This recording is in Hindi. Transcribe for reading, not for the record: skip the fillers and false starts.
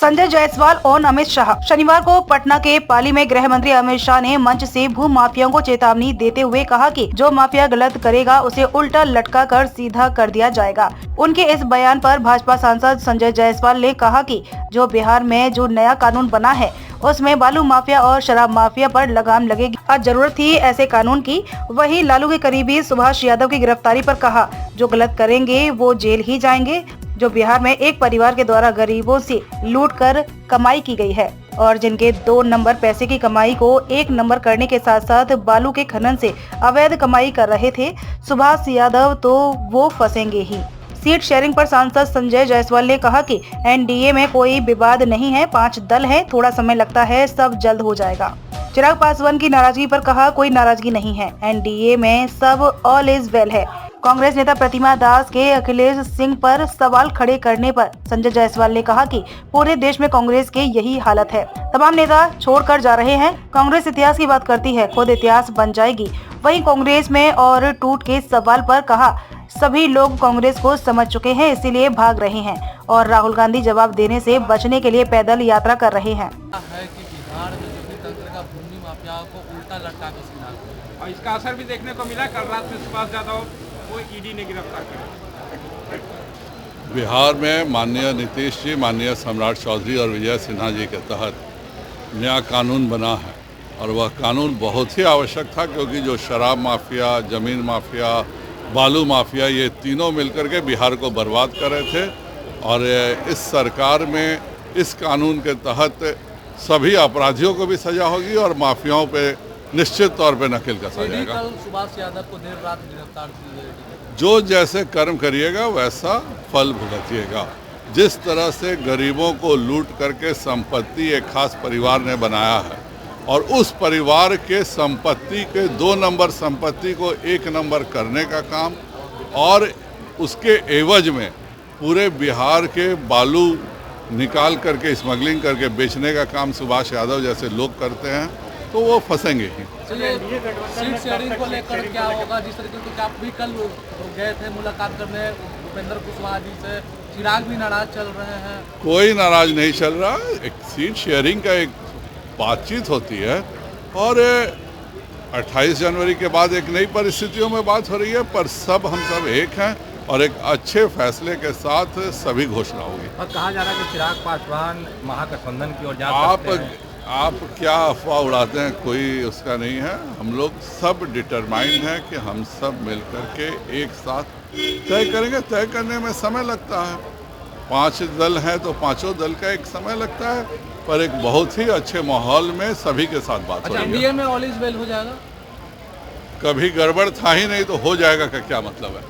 संजय जायसवाल और अमित शाह। शनिवार को पटना के पाली में गृह मंत्री अमित शाह ने मंच से भू माफियाओं को चेतावनी देते हुए कहा कि जो माफिया गलत करेगा उसे उल्टा लटका कर सीधा कर दिया जाएगा। उनके इस बयान पर भाजपा सांसद संजय जायसवाल ने कहा कि जो बिहार में जो नया कानून बना है उसमें बालू माफिया और शराब माफिया पर लगाम लगेगी। आज जरूरत थी ऐसे कानून की। वहीं लालू के करीबी सुभाष यादव की गिरफ्तारी पर कहा, जो गलत करेंगे वो जेल ही जाएंगे। जो बिहार में एक परिवार के द्वारा गरीबों से लूटकर कमाई की गई है और जिनके 2 नंबर पैसे की कमाई को 1 नंबर करने के साथ साथ बालू के खनन से अवैध कमाई कर रहे थे सुभाष यादव, तो वो फंसेंगे ही। सीट शेयरिंग पर सांसद संजय जायसवाल ने कहा कि एनडीए में कोई विवाद नहीं है, 5 दल हैं, थोड़ा समय लगता है, सब जल्द हो जाएगा। चिराग पासवान की नाराजगी पर कहा, कोई नाराजगी नहीं है, एनडीए में सब ऑल इज वेल है। कांग्रेस नेता प्रतिमा दास के अखिलेश सिंह पर सवाल खड़े करने पर संजय जायसवाल ने कहा कि पूरे देश में कांग्रेस के यही हालत है, तमाम नेता छोड़कर जा रहे हैं। कांग्रेस इतिहास की बात करती है, खुद इतिहास बन जाएगी। वहीं कांग्रेस में और टूट के सवाल पर कहा, सभी लोग कांग्रेस को समझ चुके हैं, इसीलिए भाग रहे हैं और राहुल गांधी जवाब देने से बचने के लिए पैदल यात्रा कर रहे हैं। बिहार में जो भी तंत्र का भूमि माफिया को उल्टा लटका के सीधा और इसका असर भी देखने को मिला। कल रात में सुभाष यादव को ईडी ने गिरफ्तार किया। बिहार में माननीय नीतीश जी, माननीय सम्राट चौधरी और विजय सिन्हा जी के तहत नया कानून बना है और वह कानून बहुत ही आवश्यक था, क्योंकि जो शराब माफिया, जमीन माफिया, बालू माफिया, ये तीनों मिलकर के बिहार को बर्बाद कर रहे थे। और इस सरकार में इस कानून के तहत सभी अपराधियों को भी सजा होगी और माफियाओं पे निश्चित तौर पे नकेल कसा जाएगा। सुभाष यादव को देर रात गिरफ्तार किया। जो जैसे कर्म करिएगा वैसा फल भुगतिएगा। जिस तरह से गरीबों को लूट करके संपत्ति एक खास परिवार ने बनाया है और उस परिवार के संपत्ति के 2 नंबर संपत्ति को 1 नंबर करने का काम और उसके एवज में पूरे बिहार के बालू निकाल करके स्मगलिंग करके बेचने का काम सुभाष यादव जैसे लोग करते हैं, तो वो फंसेंगे ही। सीट शेयरिंग को लेकर क्या होगा? जिस तरीके से आप भी कल गए थे मुलाकात करने उपेंद्र कुशवाहा जी से, चिराग भी नाराज चल रहे हैं। कोई नाराज नहीं चल रहा। एक सीट शेयरिंग का एक बातचीत होती है और 28 जनवरी के बाद एक नई परिस्थितियों में बात हो रही है, पर हम सब एक हैं और एक अच्छे फैसले के साथ सभी घोषणा होगी। और कहा जा रहा है कि चिराग पासवान महागठबंधन की ओर जा सकते हैं। आप क्या अफवाह उड़ाते हैं, कोई उसका नहीं है। हम लोग सब डिटरमाइंड हैं कि हम सब मिलकर के एक साथ तय करेंगे। तय करने में समय लगता है, 5 दल हैं तो 5 दल का एक समय लगता है, पर एक बहुत ही अच्छे माहौल में सभी के साथ बात हो रही है। एनडीए में ऑल इज वेल हो जाएगा? कभी गड़बड़ था ही नहीं तो हो जाएगा का क्या मतलब है?